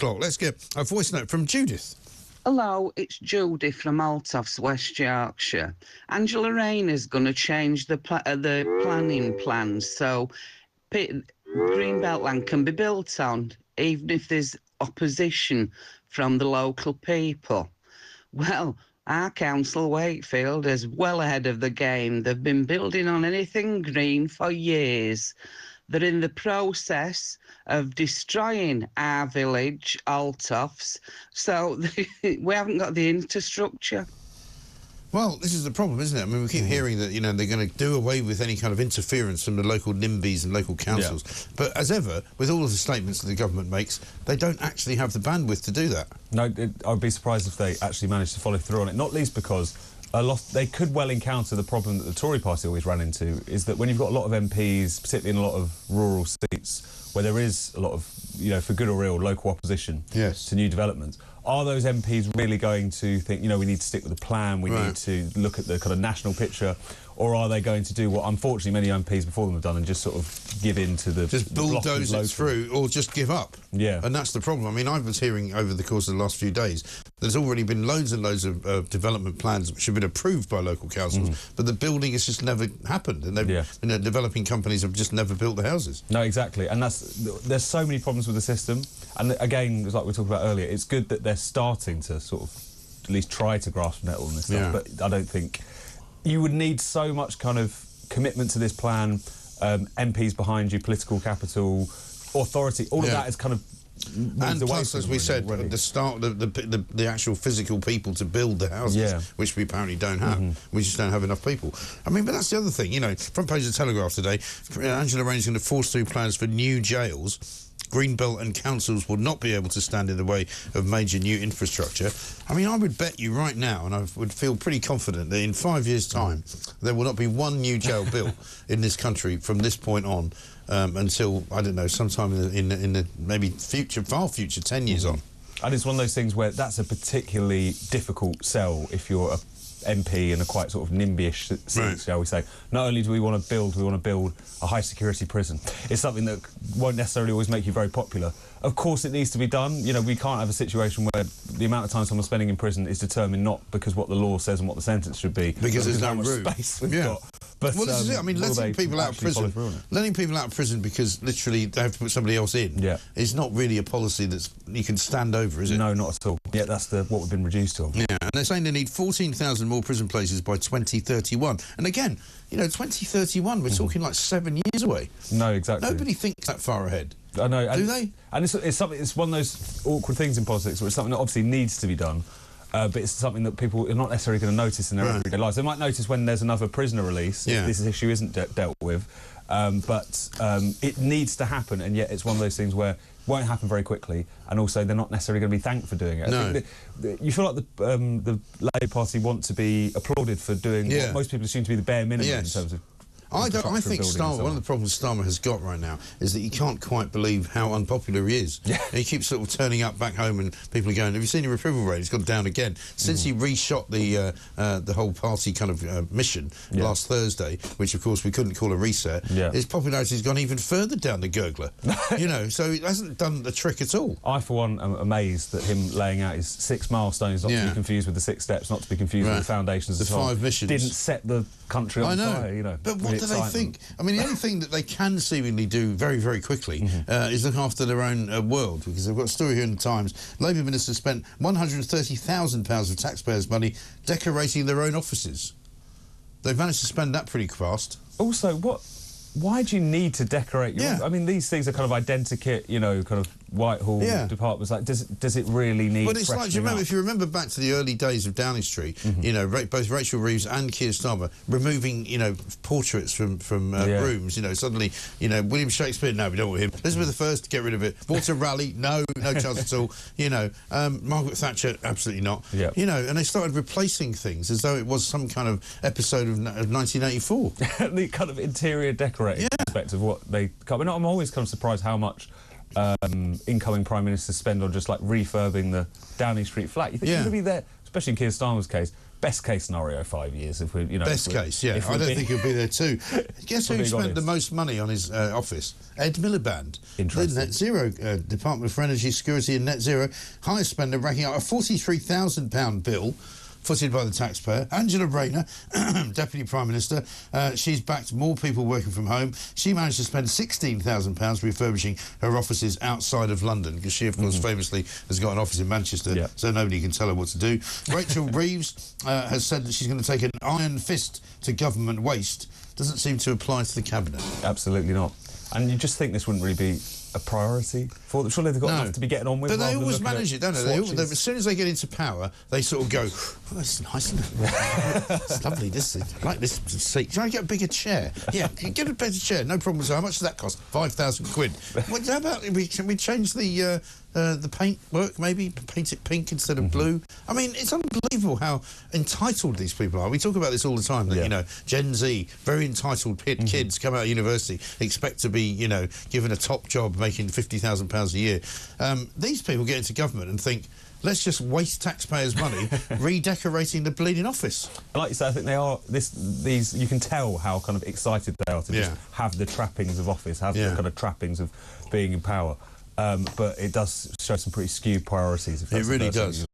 o'clock. Let's get a voice note from Judith. Hello, it's Judy from Altofts, West Yorkshire. Angela Rayner's going to change the planning plans so Greenbelt can be built on, even if there's opposition from the local people. Well, our council, Wakefield, is well ahead of the game. They've been building on anything green for years. They're in the process of destroying our village, Altofts, so we haven't got the infrastructure. Well, this is the problem, isn't it? I mean, we keep hearing that, you know, they're going to do away with any kind of interference from the local NIMBYs and local councils. Yeah. But as ever, with all of the statements that the government makes, they don't actually have the bandwidth to do that. No, I'd be surprised if they actually managed to follow through on it, not least because they could well encounter the problem that the Tory party always ran into, is that when you've got a lot of MPs, particularly in a lot of rural seats, where there is a lot of, you know, for good or ill, local opposition to new developments, are those MPs really going to think, you know, we need to stick with the plan, we need to look at the kind of national picture, or are they going to do what, unfortunately, many MPs before them have done and just sort of give in to the... Just bulldoze it through, or just give up. Yeah. And that's the problem. I mean, I was hearing over the course of the last few days, there's already been loads and loads of development plans which have been approved by local councils, but the building has just never happened, and you know, developing companies have just never built the houses. No, exactly, and there's so many problems with the system, and again, like we talked about earlier, it's good that they're starting to sort of at least try to grasp nettle on this stuff, but I don't think... You would need so much kind of commitment to this plan, MPs behind you, political capital, authority, all of that is kind of... And plus, as we said, the start, the actual physical people to build the houses, which we apparently don't have. We just don't have enough people. I mean, but that's the other thing, you know, front page of the Telegraph today, Angela Rayner's going to force through plans for new jails. Greenbelt and councils will not be able to stand in the way of major new infrastructure. I mean, I would bet you right now, and I would feel pretty confident that in 5 years' time, there will not be one new jail built in this country from this point on until, I don't know, sometime in the maybe future, far future, 10 years on. And it's one of those things where that's a particularly difficult sell if you're a MP in a quite sort of NIMBY-ish seat, shall we say. Not only do we want to build a high-security prison. It's something that won't necessarily always make you very popular. Of course, it needs to be done. You know, we can't have a situation where the amount of time someone's spending in prison is determined not because what the law says and what the sentence should be, because there's no room. Space we've got. But, well, this is it. I mean, letting people out of prison because literally they have to put somebody else in is not really a policy that you can stand over, is it? No, not at all. Yeah, that's what we've been reduced to. Yeah, and they're saying they need 14,000 more prison places by 2031. And again, you know, 2031, we're talking like 7 years away. No, exactly. Nobody thinks that far ahead. I know. Do they? And it's one of those awkward things in politics where it's something that obviously needs to be done. But it's something that people are not necessarily going to notice in their everyday lives. They might notice when there's another prisoner release, if this issue isn't dealt with, but it needs to happen, and yet it's one of those things where it won't happen very quickly, and also they're not necessarily going to be thanked for doing it. No. I think you feel like the Labour Party want to be applauded for doing what most people assume to be the bare minimum in terms of... I think one of the problems Starmer has got right now is that he can't quite believe how unpopular he is. He keeps sort of turning up back home and people are going, have you seen the approval rate? It's gone down again. Since he reshot the whole party kind of mission last Thursday, which of course we couldn't call a reset, his popularity's gone even further down the gurgler. You know, so it hasn't done the trick at all. I, for one, am amazed that him laying out his 6 milestones, not to be confused with the 6 steps, not to be confused with the foundations of the 5 missions, didn't set the country on fire, you know. But what do they think? I mean, the only thing that they can seemingly do very, very quickly is look after their own world, because they've got a story here in the Times. Labour ministers spent £130,000 of taxpayers' money decorating their own offices. They've managed to spend that pretty fast. Also, why do you need to decorate your... I mean, these things are kind of identikit, you know, kind of Whitehall departments. Like, does it really need... But it's like, do you remember, if you remember back to the early days of Downing Street, you know, both Rachel Reeves and Keir Starmer removing, you know, portraits from rooms, you know, suddenly, you know, William Shakespeare, no, we don't want him. Elizabeth I, get rid of it. Walter Raleigh, no chance at all. You know, Margaret Thatcher, absolutely not. You know, and they started replacing things as though it was some kind of episode of 1984. The kind of interior decorating aspect of what they... I mean, I'm always kind of surprised how much incoming Prime Ministers spend on just, like, refurbing the Downing Street flat. You think you're going to be there especially in Keir Starmer's case, best case scenario 5 years. If we, best case, yeah. I don't think he'll be there too. Guess who spent the most money on his office? Ed Miliband. Interesting. The Net Zero Department for Energy Security and Net Zero, highest spender, racking out a £43,000 bill, footed by the taxpayer. Angela Rayner, Deputy Prime Minister, she's backed more people working from home. She managed to spend £16,000 refurbishing her offices outside of London, because she, of course, famously has got an office in Manchester, so nobody can tell her what to do. Rachel Reeves has said that she's going to take an iron fist to government waste. Doesn't seem to apply to the Cabinet. Absolutely not. And you just think this wouldn't really be a priority for them? Surely they've got enough to be getting on with. But they always manage it, don't they? As soon as they get into power, they sort of go, oh, that's nice, isn't it? It's lovely, this is, I like this seat. Can I get a bigger chair? Yeah, get a better chair, no problem. So how much does that cost? 5,000 quid. What, how about, can we change the paint work, maybe? Paint it pink instead of blue? I mean, it's unbelievable how entitled these people are. We talk about this all the time, that, you know, Gen Z, very entitled kids come out of university, expect to be, you know, given a top job making £50,000 a year. These people get into government and think, let's just waste taxpayers' money redecorating the bleeding office. And like you say, I think they are, these, you can tell how kind of excited they are to just have the trappings of office, have the kind of trappings of being in power. But it does show some pretty skewed priorities. If that's it really does.